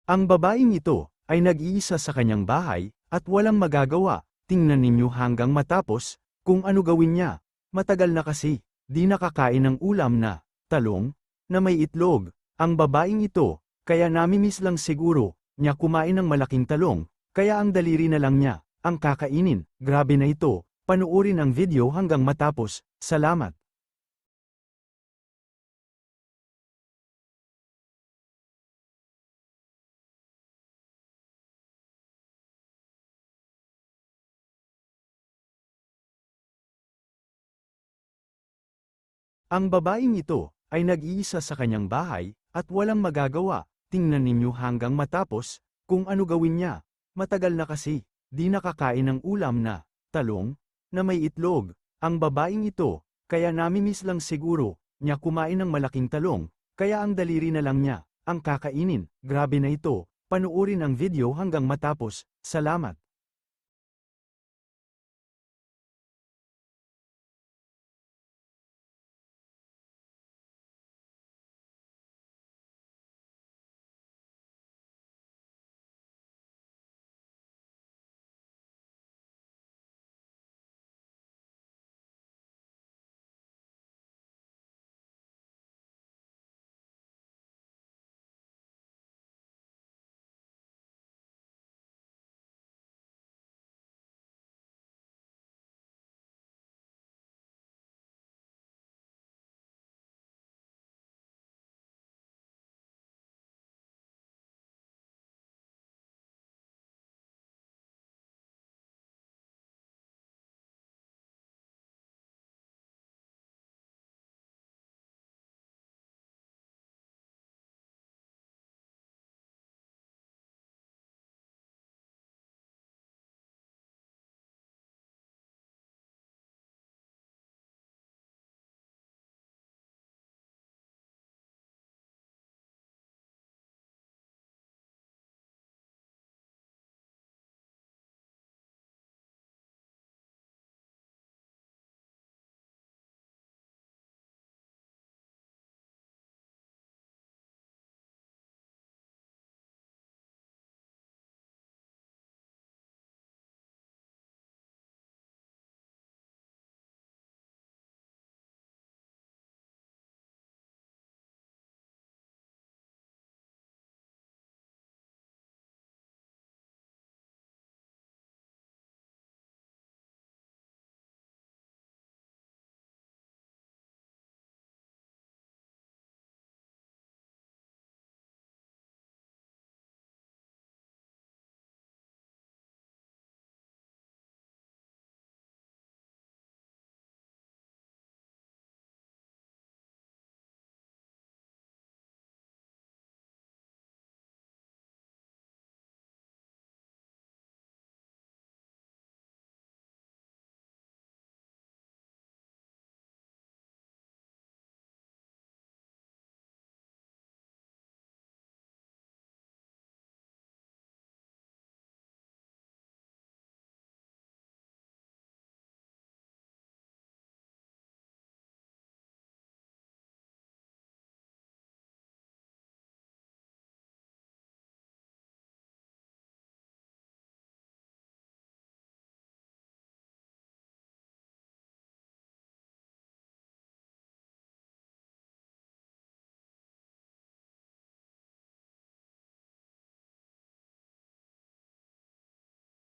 Ang babaeng ito ay nag-iisa sa kanyang bahay at walang magagawa. Tingnan ninyo hanggang matapos kung ano gawin niya. Matagal na kasi, di nakakain ng ulam na talong na may itlog. Ang babaeng ito, kaya namimiss lang siguro niya kumain ng malaking talong, kaya ang daliri na lang niya ang kakainin. Grabe na ito. Panuorin ang video hanggang matapos. Salamat. Ang babaeng ito ay nag-iisa sa kanyang bahay at walang magagawa. Tingnan ninyo hanggang matapos kung ano gawin niya. Matagal na kasi, di nakakain ng ulam na talong na may itlog. Ang babaeng ito, kaya namimiss lang siguro niya kumain ng malaking talong, kaya ang daliri na lang niya ang kakainin. Grabe na ito. Panuorin ang video hanggang matapos. Salamat.